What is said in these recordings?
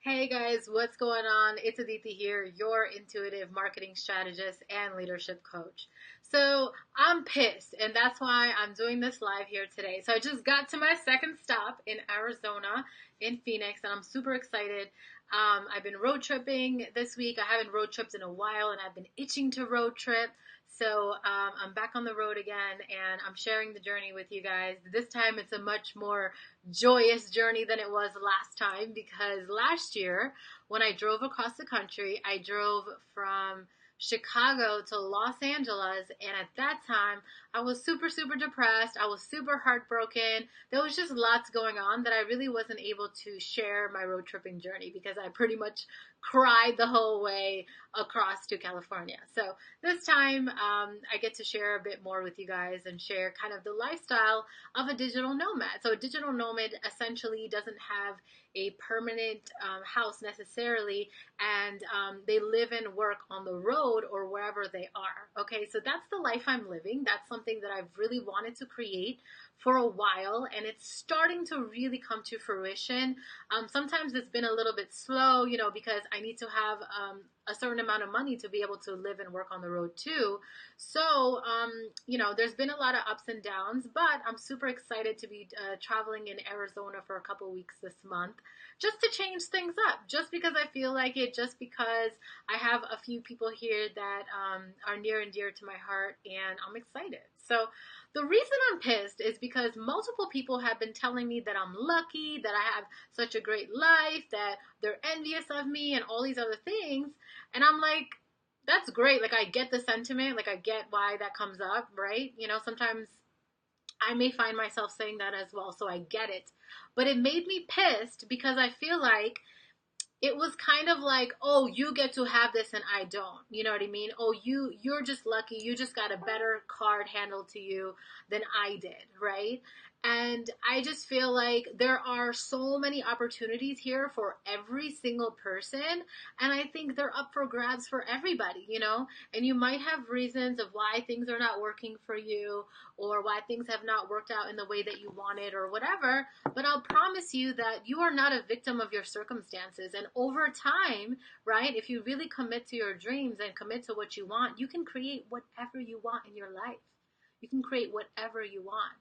Hey guys, what's going on? It's Aditi here, your intuitive marketing strategist and leadership coach. So I'm pissed, and that's why I'm doing this live here today. So I just got to my second stop in Arizona, in Phoenix, and I'm super excited. I've been road tripping this week. I haven't road tripped in a while, and I've been itching to road trip. So I'm back on the road again, and I'm sharing the journey with you guys. This time it's a much more joyous journey than it was last time because last year when I drove across the country, I drove from Chicago to Los Angeles, and at that time I was super depressed. I was super heartbroken. There was just lots going on that I really wasn't able to share my road tripping journey because I pretty much cried the whole way across to California. So this time I get to share a bit more with you guys and share kind of the lifestyle of a digital nomad. So a digital nomad essentially doesn't have a permanent house necessarily, and they live and work on the road or wherever they are. Okay, so that's the life I'm living. That's something that I've really wanted to create for a while, and it's starting to really come to fruition. Sometimes it's been a little bit slow, because I need to have a certain amount of money to be able to live and work on the road too. So, there's been a lot of ups and downs, but I'm super excited to be traveling in Arizona for a couple weeks this month just to change things up, just because I feel like it, just because I have a few people here that are near and dear to my heart, and I'm excited. So, the reason I'm pissed is because multiple people have been telling me that I'm lucky, that I have such a great life, that they're envious of me, and all these other things. And I'm like, that's great. Like, I get the sentiment. Like, I get why that comes up, right? Sometimes I may find myself saying that as well. So I get it. But it made me pissed because I feel like it was kind of like, oh, you get to have this and I don't. You know what I mean? Oh, you're just lucky. You just got a better card handled to you than I did, right? And I just feel like there are so many opportunities here for every single person. And I think they're up for grabs for everybody. And you might have reasons of why things are not working for you or why things have not worked out in the way that you wanted or whatever. But I'll promise you that you are not a victim of your circumstances. And over time, right, if you really commit to your dreams and commit to what you want, you can create whatever you want in your life. You can create whatever you want.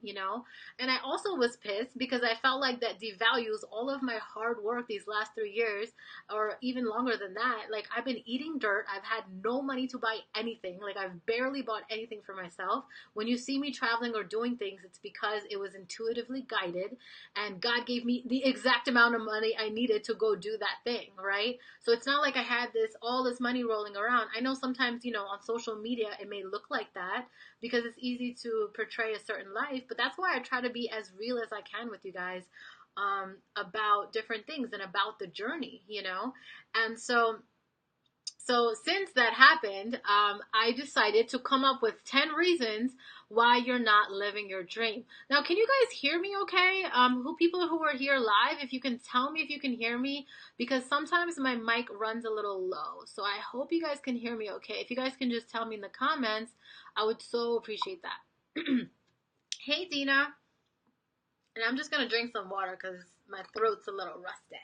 And I also was pissed because I felt like that devalues all of my hard work these last 3 years, or even longer than that. Like, I've been eating dirt. I've had no money to buy anything. Like, I've barely bought anything for myself. When you see me traveling or doing things, it's because it was intuitively guided, and God gave me the exact amount of money I needed to go do that thing, right? So it's not like I had all this money rolling around. I know sometimes, on social media, it may look like that because it's easy to portray a certain life. But that's why I try to be as real as I can with you guys about different things and about the journey. And so since that happened, I decided to come up with 10 reasons why you're not living your dream. Now, can you guys hear me okay? People who are here live, if you can tell me if you can hear me, because sometimes my mic runs a little low. So I hope you guys can hear me okay. If you guys can just tell me in the comments, I would so appreciate that. Hey, Dina. And I'm just going to drink some water because my throat's a little rusty.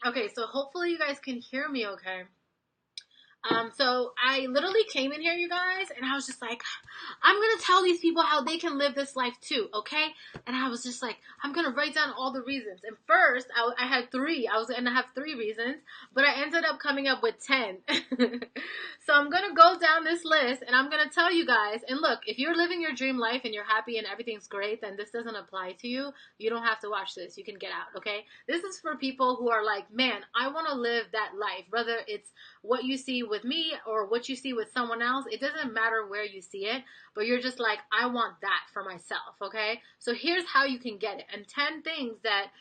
Okay, so hopefully you guys can hear me okay. So I literally came in here, you guys, and I was just like, I'm gonna tell these people how they can live this life too, okay? And I was just like, I'm gonna write down all the reasons. And first, I had three. I was gonna have 3 reasons, but I ended up coming up with 10. So I'm gonna go down this list, and I'm gonna tell you guys. And look, if you're living your dream life and you're happy and everything's great, then this doesn't apply to you. You don't have to watch this. You can get out, okay? This is for people who are like, man, I want to live that life, whether it's what you see with me or what you see with someone else. It doesn't matter where you see it, but you're just like, I want that for myself, okay? So here's how you can get it, and 10 things that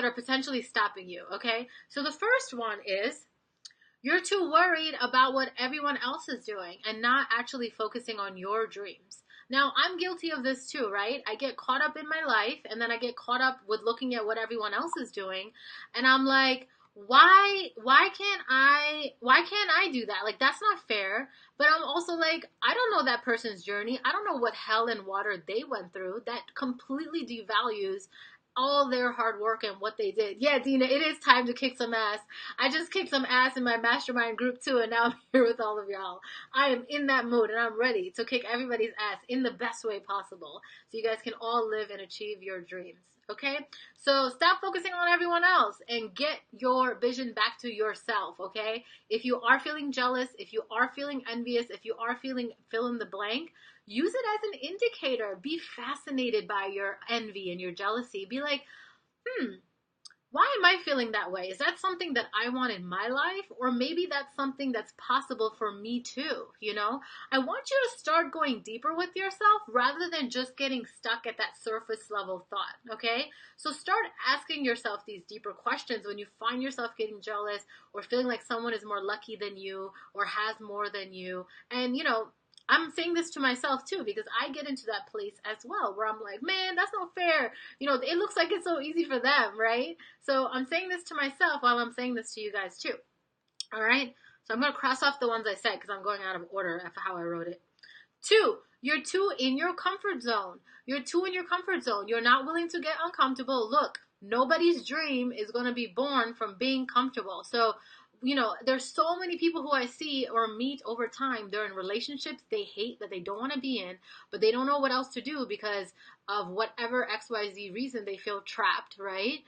are potentially stopping you, okay? So the first one is you're too worried about what everyone else is doing and not actually focusing on your dreams. Now, I'm guilty of this too, right? I get caught up in my life, and then I get caught up with looking at what everyone else is doing, and I'm like, why can't I do that? Like, that's not fair. But I'm also like, I don't know that person's journey. I don't know what hell and water they went through that completely devalues all their hard work and what they did. Yeah, Dina, it is time to kick some ass. I just kicked some ass in my mastermind group too, and now I'm here with all of y'all. I am in that mood and I'm ready to kick everybody's ass in the best way possible so you guys can all live and achieve your dreams. Okay? So stop focusing on everyone else and get your vision back to yourself, okay? If you are feeling jealous, if you are feeling envious, if you are feeling fill in the blank, use it as an indicator. Be fascinated by your envy and your jealousy. Be like, why am I feeling that way? Is that something that I want in my life? Or maybe that's something that's possible for me too, you know? I want you to start going deeper with yourself rather than just getting stuck at that surface level thought, okay? So start asking yourself these deeper questions when you find yourself getting jealous or feeling like someone is more lucky than you or has more than you. And, I'm saying this to myself too because I get into that place as well where I'm like, man, that's not fair. It looks like it's so easy for them, right? So I'm saying this to myself while I'm saying this to you guys too. All right? So I'm going to cross off the ones I said because I'm going out of order of how I wrote it. 2, you're too in your comfort zone. You're too in your comfort zone. You're not willing to get uncomfortable. Look, nobody's dream is going to be born from being comfortable. So, there's so many people who I see or meet over time. They're in relationships they hate that they don't want to be in, but they don't know what else to do because of whatever XYZ reason they feel trapped, right?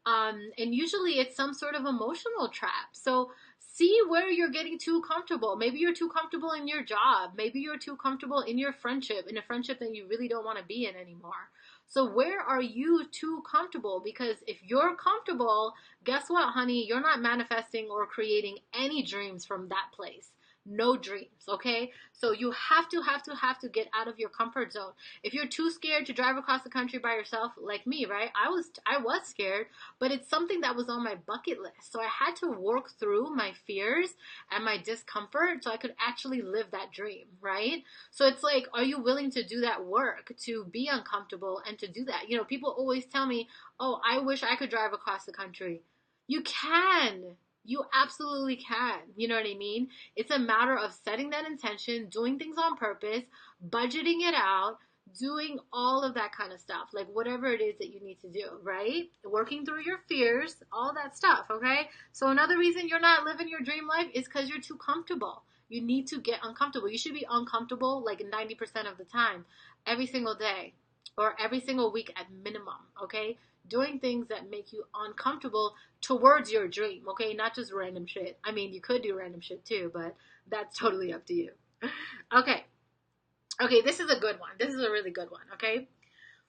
And usually it's some sort of emotional trap. So see where you're getting too comfortable. Maybe you're too comfortable in your job. Maybe you're too comfortable in your friendship, in a friendship that you really don't want to be in anymore. So where are you too comfortable? Because if you're comfortable, guess what, honey? You're not manifesting or creating any dreams from that place. No dreams, okay? So you have to get out of your comfort zone. If you're too scared to drive across the country by yourself, like me, right? I was scared, but it's something that was on my bucket list. So I had to work through my fears and my discomfort so I could actually live that dream, right? So it's like, are you willing to do that work to be uncomfortable and to do that? People always tell me, oh, I wish I could drive across the country. You can. You absolutely can. You know what I mean? It's a matter of setting that intention, doing things on purpose, budgeting it out, doing all of that kind of stuff, like whatever it is that you need to do, right? Working through your fears, all that stuff, okay? So another reason you're not living your dream life is because you're too comfortable. You need to get uncomfortable. You should be uncomfortable like 90% of the time, every single day, or every single week at minimum, okay? Doing things that make you uncomfortable towards your dream, okay? Not just random shit. I mean, you could do random shit too, but that's totally up to you. Okay. Okay, this is a good one. This is a really good one, okay?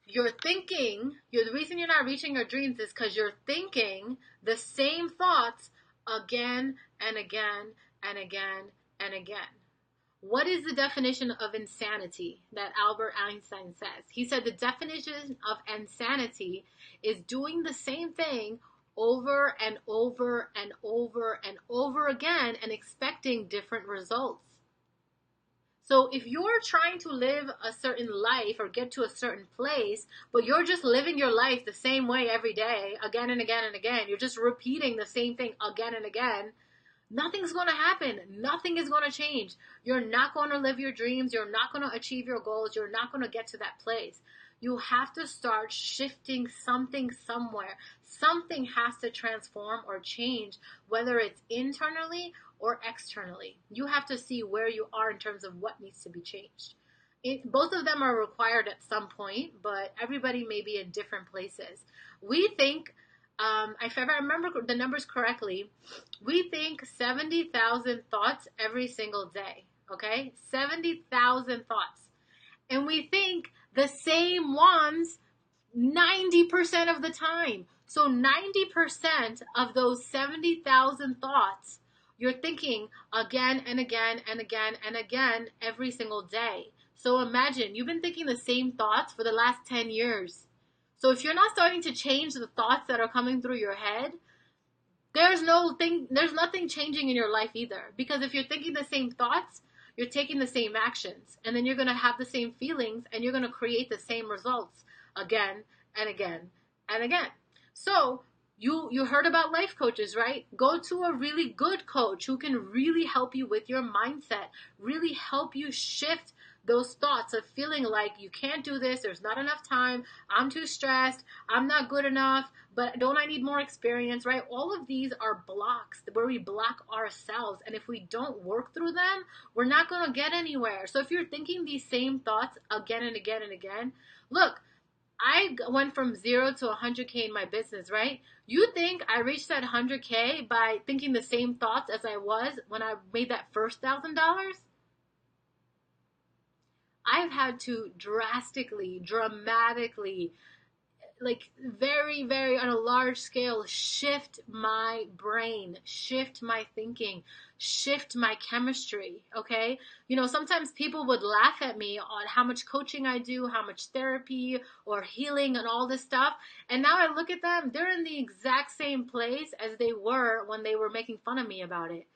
The reason you're not reaching your dreams is because you're thinking the same thoughts again and again and again and again. What is the definition of insanity that Albert Einstein says? He said the definition of insanity is doing the same thing over and over and over and over again and expecting different results. So if you're trying to live a certain life or get to a certain place, but you're just living your life the same way every day, again and again and again, you're just repeating the same thing again and again, nothing's going to happen. Nothing is going to change. You're not going to live your dreams. You're not going to achieve your goals. You're not going to get to that place. You have to start shifting something somewhere. Something has to transform or change, whether it's internally or externally. You have to see where you are in terms of what needs to be changed. Both of them are required at some point, but everybody may be in different places. We think, if I remember the numbers correctly, we think 70,000 thoughts every single day, okay? 70,000 thoughts. And we think the same ones 90% of the time. So 90% of those 70,000 thoughts you're thinking again and again and again and again every single day. So imagine you've been thinking the same thoughts for the last 10 years. So if you're not starting to change the thoughts that are coming through your head, there's nothing changing in your life either. Because if you're thinking the same thoughts, you're taking the same actions, and then you're going to have the same feelings, and you're going to create the same results again and again and again. So You heard about life coaches, right? Go to a really good coach who can really help you with your mindset, really help you shift those thoughts of feeling like you can't do this, there's not enough time, I'm too stressed, I'm not good enough, but don't I need more experience, right? All of these are blocks where we block ourselves. And if we don't work through them, we're not going to get anywhere. So if you're thinking these same thoughts again and again and again, look, I went from 0 to 100K in my business, right? You think I reached that 100K by thinking the same thoughts as I was when I made that first $1,000? I've had to drastically, dramatically, like very, very on a large scale, shift my brain, shift my thinking, shift my chemistry. Okay. Sometimes people would laugh at me on how much coaching I do, how much therapy or healing and all this stuff. And now I look at them, they're in the exact same place as they were when they were making fun of me about it.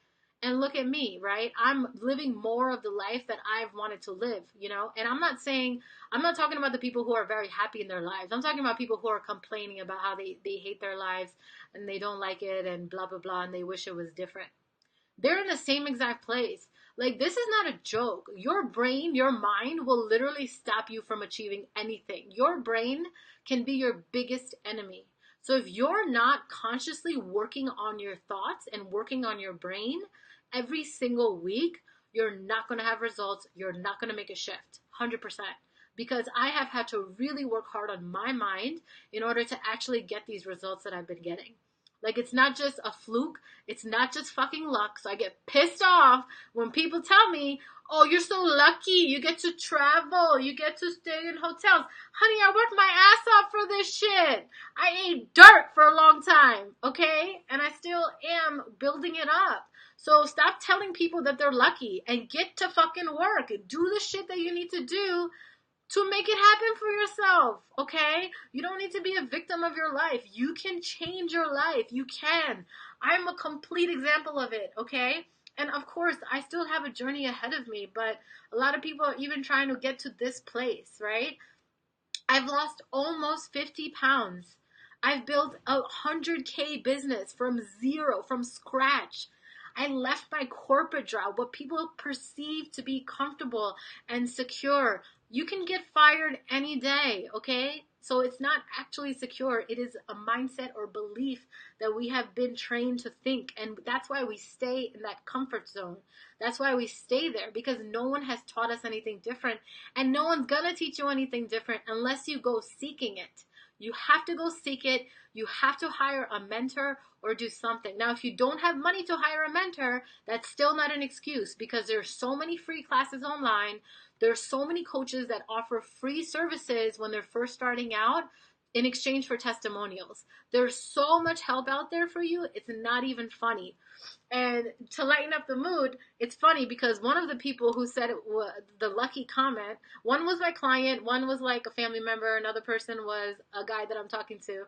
And look at me, right? I'm living more of the life that I've wanted to live. And I'm not talking about the people who are very happy in their lives. I'm talking about people who are complaining about how they hate their lives and they don't like it and blah, blah, blah, and they wish it was different. They're in the same exact place. Like, this is not a joke. Your brain, your mind will literally stop you from achieving anything. Your brain can be your biggest enemy. So if you're not consciously working on your thoughts and working on your brain every single week, you're not going to have results. You're not going to make a shift. 100%. Because I have had to really work hard on my mind in order to actually get these results that I've been getting. Like, it's not just a fluke. It's not just fucking luck. So I get pissed off when people tell me, oh, you're so lucky. You get to travel. You get to stay in hotels. Honey, I worked my ass off for this shit. I ate dirt for a long time, okay? And I still am building it up. So stop telling people that they're lucky and get to fucking work. Do the shit that you need to do to make it happen for yourself, okay? You don't need to be a victim of your life. You can change your life. You can. I'm a complete example of it, okay? And of course, I still have a journey ahead of me, but a lot of people are even trying to get to this place, right? I've lost almost 50 pounds. I've built a 100K business from zero, from scratch. I left my corporate job, what people perceive to be comfortable and secure. You can get fired any day, okay? So it's not actually secure. It is a mindset or belief that we have been trained to think. And that's why we stay in that comfort zone. That's why we stay there, because no one has taught us anything different. And no one's gonna teach you anything different unless you go seeking it. You have to go seek it. You have to hire a mentor or do something. Now, if you don't have money to hire a mentor, that's still not an excuse, because there's so many free classes online. There's so many coaches that offer free services when they're first starting out in exchange for testimonials. There's so much help out there for you. It's not even funny. And to lighten up the mood, it's funny because one of the people who said it was the lucky comment, one was my client, one was like a family member, another person was a guy that I'm talking to.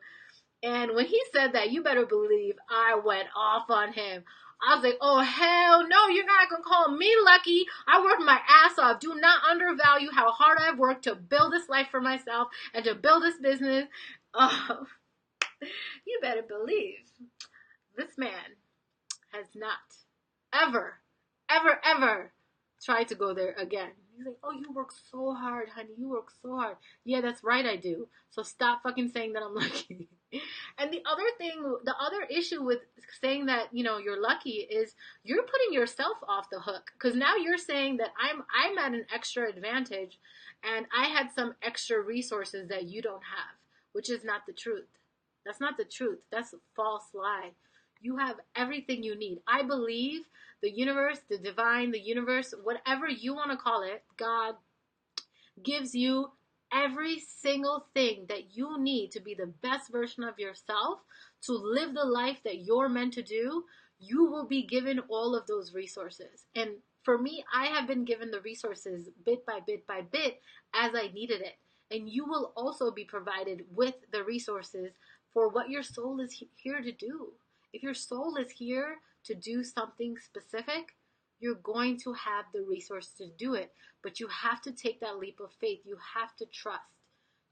And when he said that, you better believe I went off on him. I was like, oh, hell no, you're not going to call me lucky. I worked my ass off. Do not undervalue how hard I've worked to build this life for myself and to build this business. Oh, you better believe this man has not ever, ever, ever tried to go there again. He's like, oh, you work so hard, honey. You work so hard. Yeah, that's right, I do. So stop fucking saying that I'm lucky. And the other thing, the other issue with saying that, you're lucky is you're putting yourself off the hook. Because now you're saying that I'm at an extra advantage and I had some extra resources that you don't have, which is not the truth. That's not the truth. That's a false lie. You have everything you need. I believe the universe, the divine, the universe, whatever you want to call it, God gives you every single thing that you need to be the best version of yourself, to live the life that you're meant to do. You will be given all of those resources. And for me, I have been given the resources bit by bit by bit as I needed it. And you will also be provided with the resources for what your soul is here to do. If your soul is here to do something specific, you're going to have the resource to do it. But you have to take that leap of faith. You have to trust.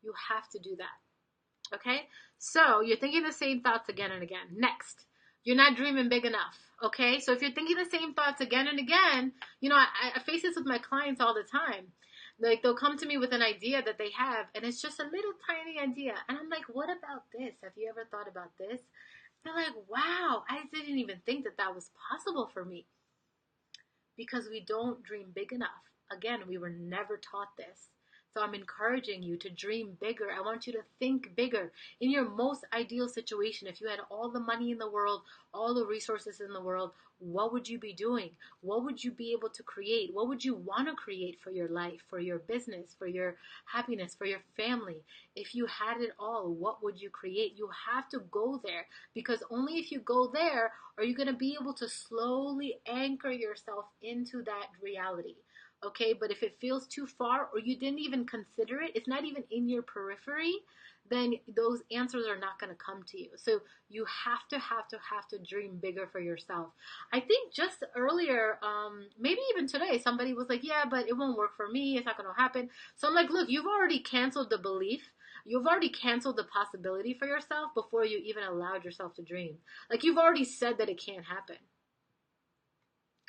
You have to do that. Okay? So you're thinking the same thoughts again and again. Next, you're not dreaming big enough. Okay? So if you're thinking the same thoughts again and again, I face this with my clients all the time. Like they'll come to me with an idea that they have, and it's just a little tiny idea. And I'm like, what about this? Have you ever thought about this? They're like, wow, I didn't even think that that was possible for me because we don't dream big enough. Again, we were never taught this. So I'm encouraging you to dream bigger. I want you to think bigger. In your most ideal situation, if you had all the money in the world, all the resources in the world, what would you be doing? What would you be able to create? What would you want to create for your life, for your business, for your happiness, for your family? If you had it all, what would you create? You have to go there, because only if you go there are you going to be able to slowly anchor yourself into that reality. Okay, but if it feels too far or you didn't even consider it, it's not even in your periphery, then those answers are not going to come to you. So you have to dream bigger for yourself. I think just earlier, maybe even today, somebody was like, yeah, but it won't work for me, it's not going to happen. So I'm like, look, you've already canceled the belief. You've already canceled the possibility for yourself before you even allowed yourself to dream. Like, you've already said that it can't happen,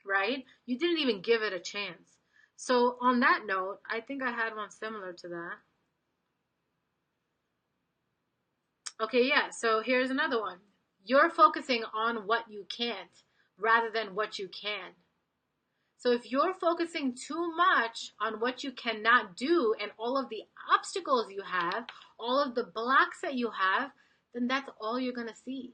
right? You didn't even give it a chance. So on that note, I think I had one similar to that. Okay, yeah, so here's another one. You're focusing on what you can't rather than what you can. So if you're focusing too much on what you cannot do and all of the obstacles you have, all of the blocks that you have, then that's all you're going to see.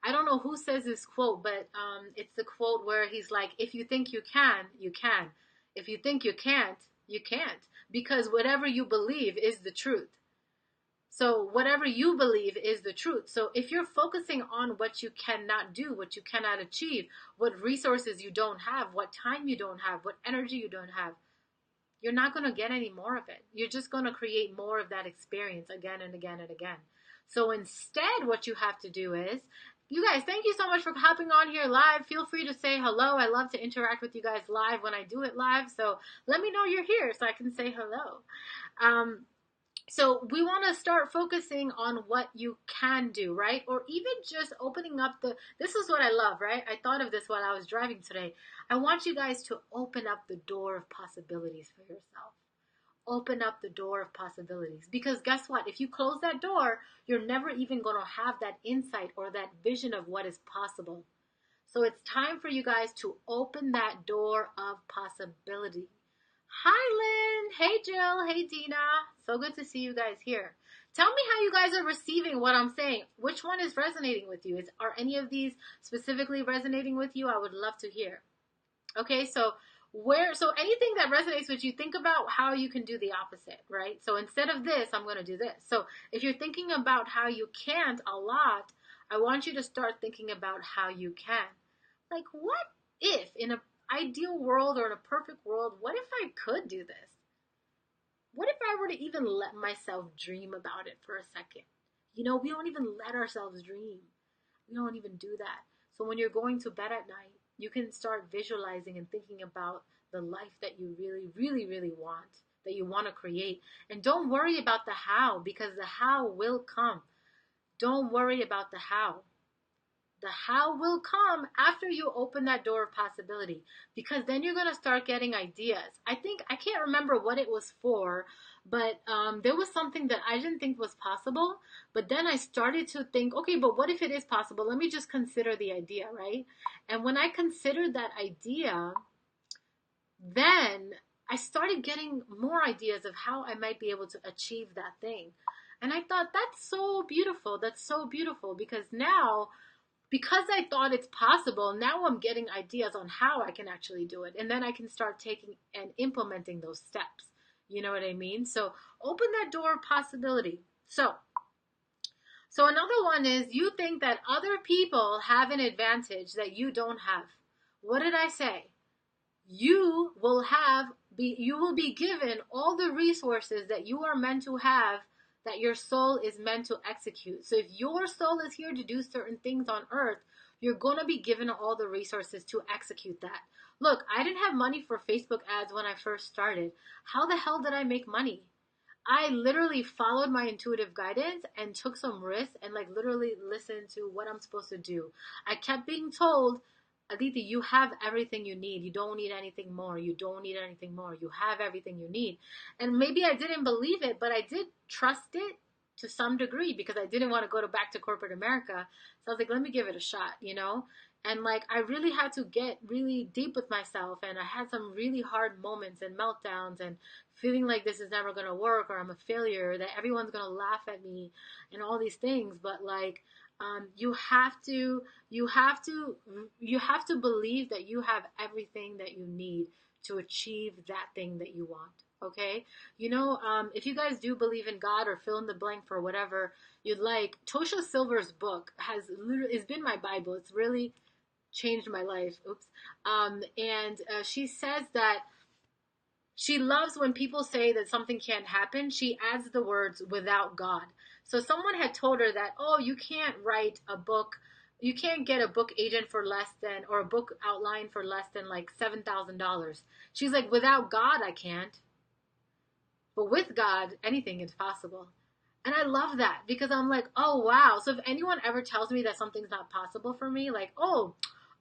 I don't know who says this quote, but it's the quote where he's like, if you think you can, you can. If you think you can't, you can't. Because whatever you believe is the truth. So whatever you believe is the truth. So if you're focusing on what you cannot do, what you cannot achieve, what resources you don't have, what time you don't have, what energy you don't have, you're not going to get any more of it. You're just going to create more of that experience again and again and again. So instead, what you have to do is, you guys, thank you so much for hopping on here live. Feel free to say hello. I love to interact with you guys live when I do it live. So let me know you're here so I can say hello. So we want to start focusing on what you can do, right? Or even just opening up this is what I love, right? I thought of this while I was driving today. I want you guys to open up the door of possibilities for yourself. Open up the door of possibilities. Because guess what? If you close that door, you're never even going to have that insight or that vision of what is possible. So it's time for you guys to open that door of possibility. Hi, Lynn. Hey, Jill. Hey, Dina. So good to see you guys here. Tell me how you guys are receiving what I'm saying. Which one is resonating with you? Are any of these specifically resonating with you? I would love to hear. Okay, so anything that resonates with you, think about how you can do the opposite, right? So instead of this, I'm going to do this. So if you're thinking about how you can't a lot, I want you to start thinking about how you can. Like, what if in an ideal world or in a perfect world, what if I could do this? What if I were to even let myself dream about it for a second? We don't even let ourselves dream. We don't even do that. So when you're going to bed at night, you can start visualizing and thinking about the life that you really, really, really want, that you want to create. And don't worry about the how, because the how will come. Don't worry about the how. The how will come after you open that door of possibility, because then you're going to start getting ideas. I can't remember what it was for, but there was something that I didn't think was possible, but then I started to think, okay, but what if it is possible? Let me just consider the idea, right? And when I considered that idea, then I started getting more ideas of how I might be able to achieve that thing. And I thought, that's so beautiful. That's so beautiful, because now, because I thought it's possible, now I'm getting ideas on how I can actually do it. And then I can start taking and implementing those steps. You know what I mean? So open that door of possibility. So another one is, you think that other people have an advantage that you don't have. What did I say? You will be given all the resources that you are meant to have, that your soul is meant to execute. So if your soul is here to do certain things on earth, you're going to be given all the resources to execute that. Look, I didn't have money for Facebook ads when I first started. How the hell did I make money? I literally followed my intuitive guidance and took some risks and like literally listened to what I'm supposed to do. I kept being told, Aditi, you have everything you need. You don't need anything more. You don't need anything more. You have everything you need. And maybe I didn't believe it, but I did trust it to some degree because I didn't want to go to back to corporate America. So I was like, let me give it a shot, you know? And like I really had to get really deep with myself and I had some really hard moments and meltdowns and feeling like this is never going to work or I'm a failure, that everyone's going to laugh at me and all these things. But like, you have to, you have to believe that you have everything that you need to achieve that thing that you want. Okay. If you guys do believe in God or fill in the blank for whatever you'd like, Tosha Silver's book has been my Bible. It's really changed my life. Oops. And she says that she loves when people say that something can't happen. She adds the words without God. So someone had told her that, oh, you can't write a book. You can't get a book agent for less than, or a book outline for less than like $7,000. She's like, without God, I can't. But with God, anything is possible. And I love that because I'm like, oh, wow. So if anyone ever tells me that something's not possible for me, like, oh,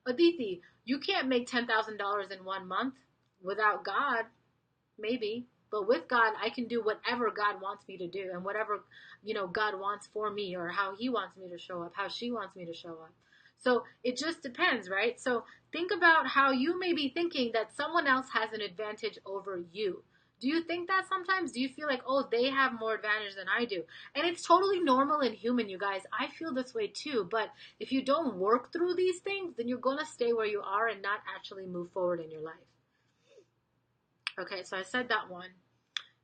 Aditi, you can't make $10,000 in 1 month without God. Maybe. But with God, I can do whatever God wants me to do and whatever, God wants for me or how he wants me to show up, how she wants me to show up. So it just depends, right? So think about how you may be thinking that someone else has an advantage over you. Do you think that sometimes? Do you feel like, oh, they have more advantage than I do? And it's totally normal and human, you guys. I feel this way too. But if you don't work through these things, then you're going to stay where you are and not actually move forward in your life. Okay, so I said that one.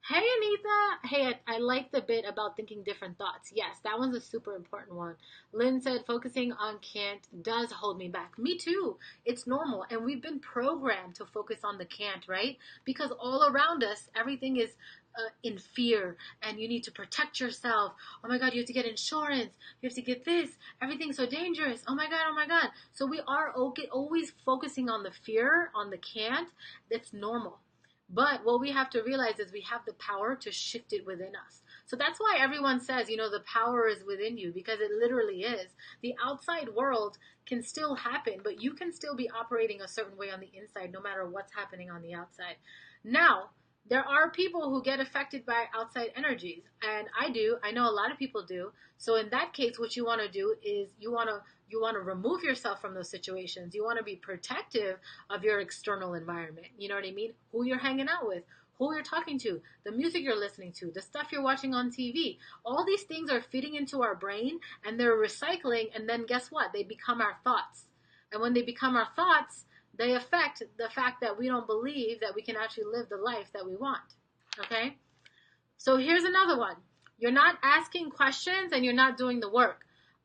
Hey, Anita. Hey, I like the bit about thinking different thoughts. Yes, that one's a super important one. Lynn said focusing on can't does hold me back. Me too. It's normal. And we've been programmed to focus on the can't, right? Because all around us, everything is in fear and you need to protect yourself. Oh my God, you have to get insurance. You have to get this. Everything's so dangerous. Oh my God, oh my God. So we are always focusing on the fear, on the can't. That's normal. But what we have to realize is we have the power to shift it within us. So that's why everyone says, the power is within you because it literally is. The outside world can still happen, but you can still be operating a certain way on the inside no matter what's happening on the outside. Now, there are people who get affected by outside energies, and I do. I know a lot of people do. So in that case, what you want to do is you want to remove yourself from those situations. You want to be protective of your external environment. You know what I mean? Who you're hanging out with, who you're talking to, the music you're listening to, the stuff you're watching on TV. All these things are fitting into our brain and they're recycling. And then guess what? They become our thoughts. And when they become our thoughts, they affect the fact that we don't believe that we can actually live the life that we want. Okay? So here's another one. You're not asking questions and you're not doing the work.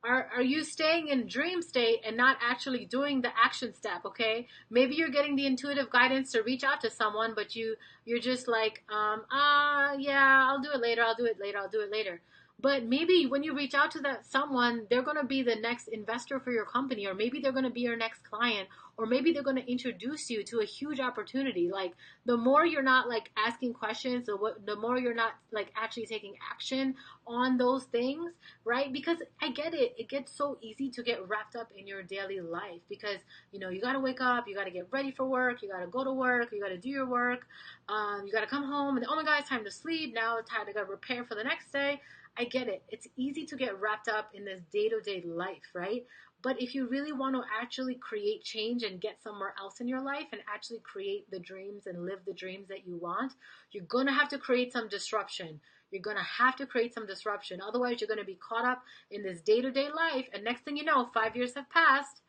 Are you staying in dream state and not actually doing the action step? Okay, maybe you're getting the intuitive guidance to reach out to someone, but you're just like, yeah, I'll do it later. I'll do it later. I'll do it later. But maybe when you reach out to that someone, they're going to be the next investor for your company, or maybe they're going to be your next client, or maybe they're going to introduce you to a huge opportunity. Like the more you're not like asking questions, the more you're not like actually taking action on those things, right? Because I get it. It gets so easy to get wrapped up in your daily life because, you got to wake up, you got to get ready for work, you got to go to work, you got to do your work, you got to come home and, oh my God, it's time to sleep. Now it's time to go prepare for the next day. I get it. It's easy to get wrapped up in this day-to-day life, right? But if you really want to actually create change and get somewhere else in your life and actually create the dreams and live the dreams that you want, you're going to have to create some disruption. You're going to have to create some disruption. Otherwise, you're going to be caught up in this day-to-day life. And next thing you know, 5 years have passed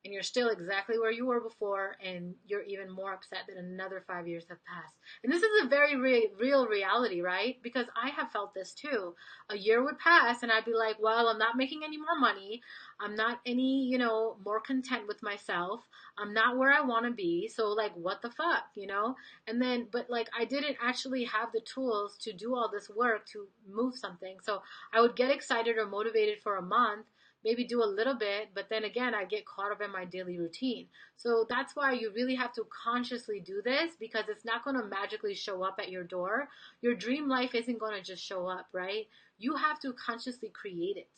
and you're still exactly where you were before, and you're even more upset that another 5 years have passed. And this is a very real reality, right? Because I have felt this too. A year would pass, and I'd be like, well, I'm not making any more money. I'm not any, more content with myself. I'm not where I want to be. So, like, what the fuck? And then, but like, I didn't actually have the tools to do all this work to move something. So I would get excited or motivated for a month. maybe do a little bit, but then again, I get caught up in my daily routine. So that's why you really have to consciously do this, because it's not going to magically show up at your door. Your dream life isn't going to just show up, right? You have to consciously create it.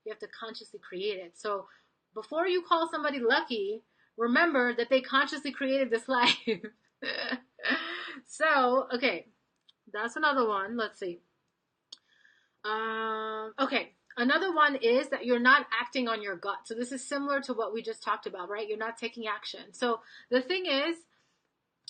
You have to consciously create it. So before you call somebody lucky, remember that they consciously created this life. So, okay, that's another one. Let's see. Okay. Another one is that you're not acting on your gut. So this is similar to what we just talked about, right? You're not taking action. So the thing is,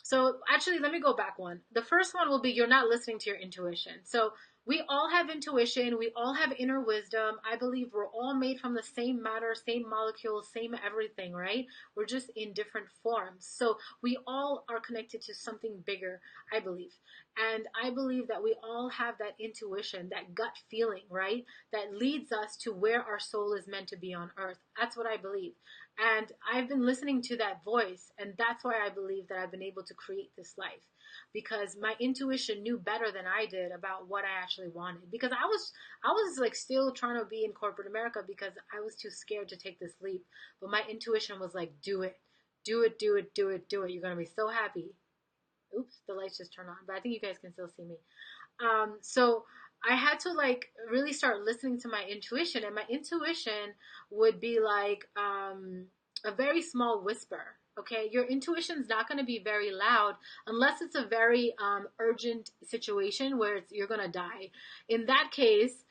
so actually, let me go back one. The first one will be you're not listening to your intuition. So we all have intuition. We all have inner wisdom. I believe we're all made from the same matter, same molecules, same everything, right? We're just in different forms. So we all are connected to something bigger, I believe. And I believe that we all have that intuition, that gut feeling, right? That leads us to where our soul is meant to be on earth. That's what I believe. And I've been listening to that voice, and that's why I believe that I've been able to create this life, because my intuition knew better than I did about what I actually wanted. Because I was like still trying to be in corporate America because I was too scared to take this leap. But my intuition was like, do it, do it, do it, do it, do it. You're gonna be so happy. Oops, the lights just turned on, but I think you guys can still see me. So I had to like really start listening to my intuition, and my intuition would be like a very small whisper. Okay, your intuition's not going to be very loud unless it's a very urgent situation where you're going to die. In that case,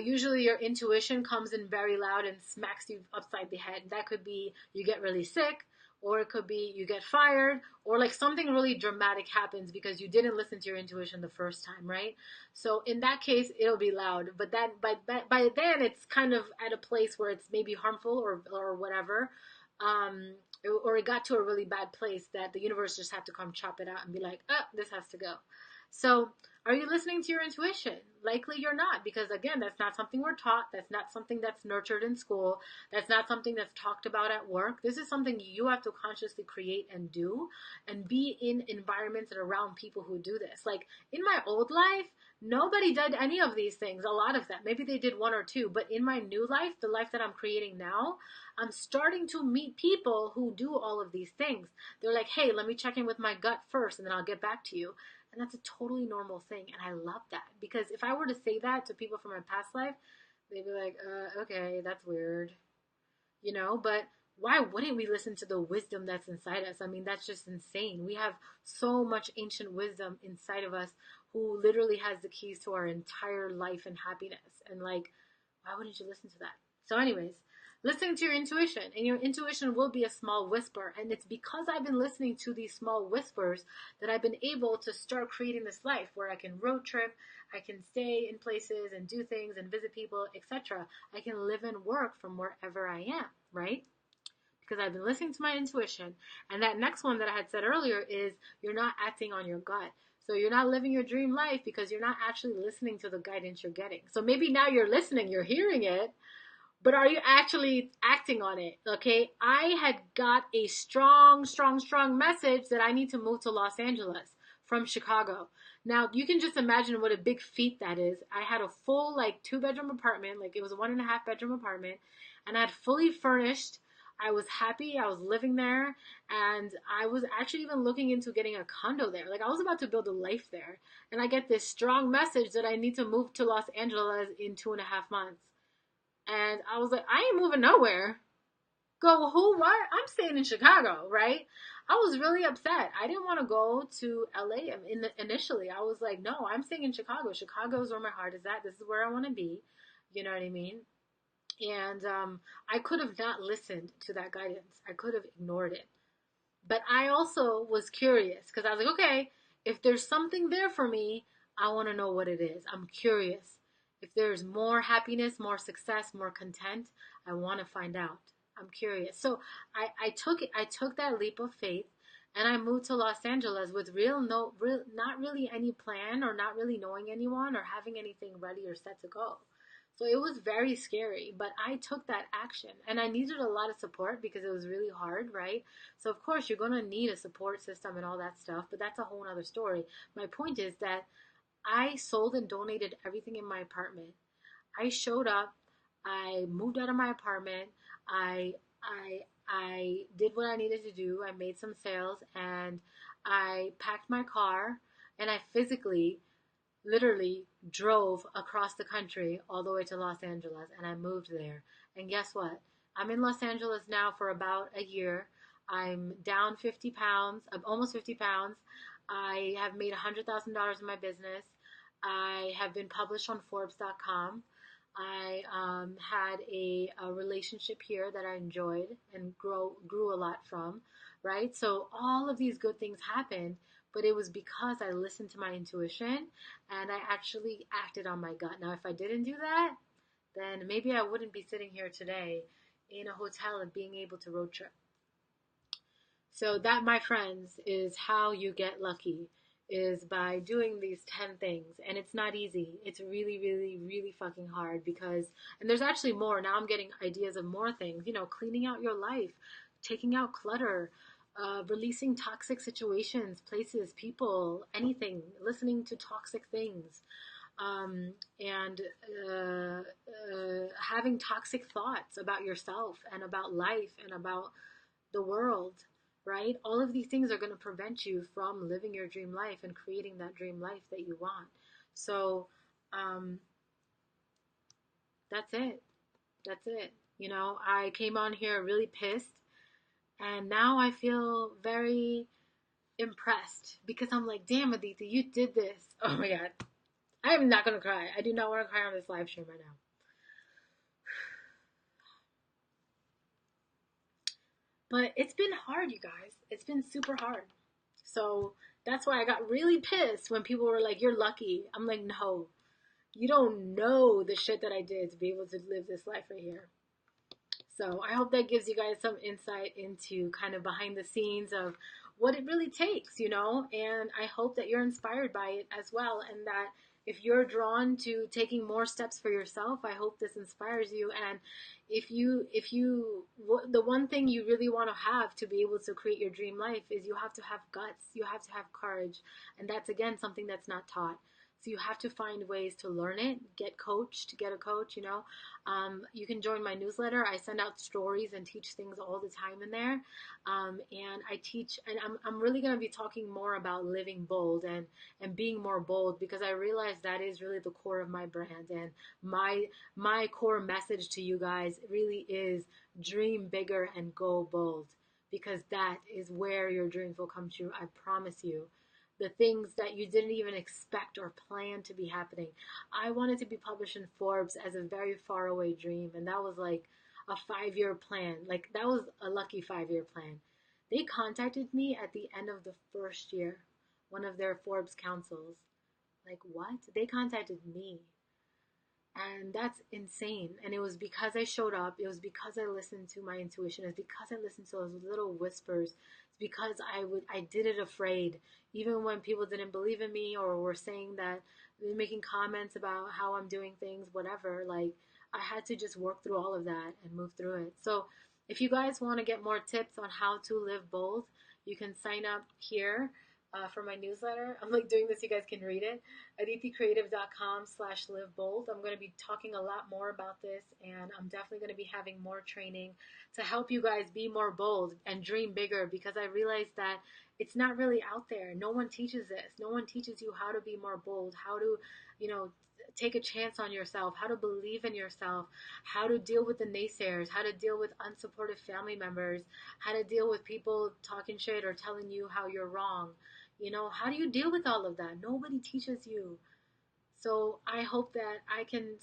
usually your intuition comes in very loud and smacks you upside the head. That could be you get really sick, or it could be you get fired, or like something really dramatic happens because you didn't listen to your intuition the first time, right? So in that case, it'll be loud, but that by then it's kind of at a place where it's maybe harmful or whatever, um, or it got to a really bad place that the universe just had to come chop it out and be like, oh, this has to go. So are you listening to your intuition? Likely you're not, because again, that's not something we're taught. That's not something that's nurtured in school. That's not something that's talked about at work. This is something you have to consciously create and do, and be in environments and around people who do this. Like in my old life, nobody did any of these things. A lot of them. Maybe they did one or two, but in my new life, the life that I'm creating now, I'm starting to meet people who do all of these things. They're like, hey, let me check in with my gut first and then I'll get back to you. And that's a totally normal thing. And I love that, because if I were to say that to people from my past life, they'd be like, okay, that's weird, but why wouldn't we listen to the wisdom that's inside us? I mean, that's just insane. We have so much ancient wisdom inside of us who literally has the keys to our entire life and happiness. And like, why wouldn't you listen to that? So, anyways, listening to your intuition, and your intuition will be a small whisper. And it's because I've been listening to these small whispers that I've been able to start creating this life where I can road trip, I can stay in places and do things and visit people, etc. I can live and work from wherever I am, right? Because I've been listening to my intuition. And that next one that I had said earlier is you're not acting on your gut. So you're not living your dream life because you're not actually listening to the guidance you're getting. So maybe now you're listening, you're hearing it, but are you actually acting on it? Okay. I had got a strong, strong, strong message that I need to move to Los Angeles from Chicago. Now you can just imagine what a big feat that is. I had a full like 2-bedroom apartment, like it was a 1.5 bedroom apartment, and I had fully furnished. I was happy. I was living there, and I was actually even looking into getting a condo there. Like I was about to build a life there, and I get this strong message that I need to move to Los Angeles in 2.5 months. And I was like, I ain't moving nowhere. Go who? What? I'm staying in Chicago, right? I was really upset. I didn't want to go to LA initially. I was like, no, I'm staying in Chicago. Chicago is where my heart is at. This is where I want to be. You know what I mean? And I could have not listened to that guidance. I could have ignored it. But I also was curious because I was like, okay, if there's something there for me, I want to know what it is. I'm curious. If there's more happiness, more success, more content, I want to find out. I'm curious. So I took it. I took that leap of faith, and I moved to Los Angeles with not really any plan, or not really knowing anyone or having anything ready or set to go. So it was very scary, but I took that action, and I needed a lot of support because it was really hard, right? So of course you're going to need a support system and all that stuff, but that's a whole other story. My point is that I sold and donated everything in my apartment. I showed up. I moved out of my apartment. I did what I needed to do. I made some sales and I packed my car and I physically literally drove across the country all the way to Los Angeles and I moved there. And guess what? I'm in Los Angeles now for about a year. I'm down 50 pounds, almost 50 pounds. I have made $100,000 in my business. I have been published on Forbes.com. I had a relationship here that I enjoyed and grew a lot from, right? So all of these good things happened, but it was because I listened to my intuition and I actually acted on my gut. Now, if I didn't do that, then maybe I wouldn't be sitting here today in a hotel and being able to road trip. So that, my friends, is how you get lucky, is by doing these 10 things. And it's not easy. It's really, really, really fucking hard because, and there's actually more. Now I'm getting ideas of more things, cleaning out your life, taking out clutter, releasing toxic situations, places, people, anything, listening to toxic things, and having toxic thoughts about yourself and about life and about the world, right? All of these things are going to prevent you from living your dream life and creating that dream life that you want. So, um, that's it. That's it. I came on here really pissed, and now I feel very impressed because I'm like, damn, Aditi, you did this. Oh my God. I am not going to cry. I do not want to cry on this live stream right now. But it's been hard, you guys. It's been super hard. So that's why I got really pissed when people were like, you're lucky. I'm like, no, you don't know the shit that I did to be able to live this life right here. So I hope that gives you guys some insight into kind of behind the scenes of what it really takes, and I hope that you're inspired by it as well. And that if you're drawn to taking more steps for yourself, I hope this inspires you. And the one thing you really want to have to be able to create your dream life is you have to have guts, you have to have courage. And that's, again, something that's not taught. So you have to find ways to learn it, get coached, get a coach, you can join my newsletter. I send out stories and teach things all the time in there. And I teach, and I'm really going to be talking more about living bold and being more bold because I realize that is really the core of my brand. And my core message to you guys really is dream bigger and go bold, because that is where your dreams will come true. I promise you. The things that you didn't even expect or plan to be happening. I wanted to be published in Forbes as a very far away dream, and that was like a 5 year plan. Like, that was a lucky 5 year plan. They contacted me at the end of the first year, one of their Forbes councils. Like, what? They contacted me. And that's insane. And it was because I showed up. It was because I listened to my intuition. It's because I listened to those little whispers. It's because I did it afraid. Even when people didn't believe in me or were saying that, they're making comments about how I'm doing things, whatever. Like, I had to just work through all of that and move through it. So if you guys want to get more tips on how to live bold, you can sign up here for my newsletter. I'm like doing this, you guys can read it. AditiCreative.com/livebold. I'm going to be talking a lot more about this, and I'm definitely going to be having more training to help you guys be more bold and dream bigger, because I realized that it's not really out there. No one teaches this. No one teaches you how to be more bold, how to, take a chance on yourself, how to believe in yourself, how to deal with the naysayers, how to deal with unsupportive family members, how to deal with people talking shit or telling you how you're wrong. How do you deal with all of that? Nobody teaches you. So I hope that I can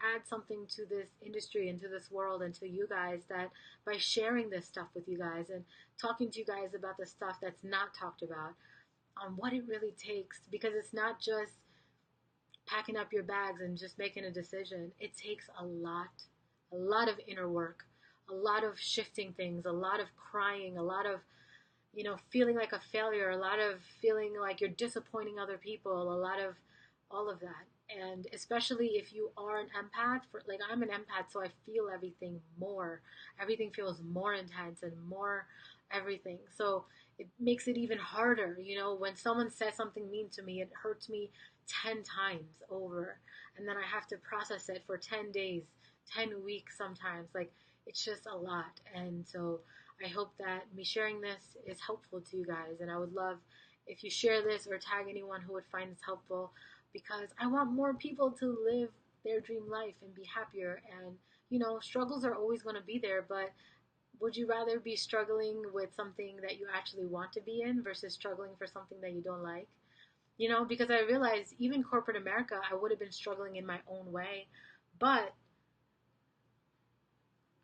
add something to this industry and to this world and to you guys, that by sharing this stuff with you guys and talking to you guys about the stuff that's not talked about, on what it really takes, because it's not just packing up your bags and just making a decision. It takes a lot of inner work, a lot of shifting things, a lot of crying, a lot of feeling like a failure, a lot of feeling like you're disappointing other people, a lot of all of that. And especially if you are an empath, like I'm an empath, so I feel everything more. Everything feels more intense and more everything. So it makes it even harder. When someone says something mean to me, it hurts me 10 times over, and then I have to process it for 10 days, 10 weeks sometimes. Like, it's just a lot. And so I hope that me sharing this is helpful to you guys, and I would love if you share this or tag anyone who would find this helpful, because I want more people to live their dream life and be happier. And struggles are always going to be there, but would you rather be struggling with something that you actually want to be in versus struggling for something that you don't like? Because I realized even corporate America, I would have been struggling in my own way, but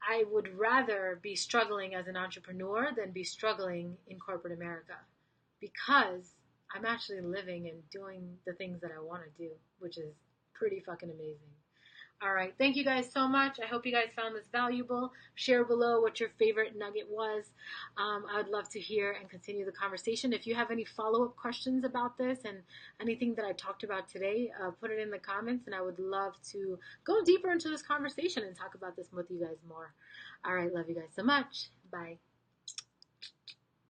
I would rather be struggling as an entrepreneur than be struggling in corporate America, because I'm actually living and doing the things that I want to do, which is pretty fucking amazing. All right. Thank you guys so much. I hope you guys found this valuable. Share below what your favorite nugget was. I would love to hear and continue the conversation. If you have any follow-up questions about this and anything that I talked about today, put it in the comments, and I would love to go deeper into this conversation and talk about this with you guys more. All right. Love you guys so much. Bye.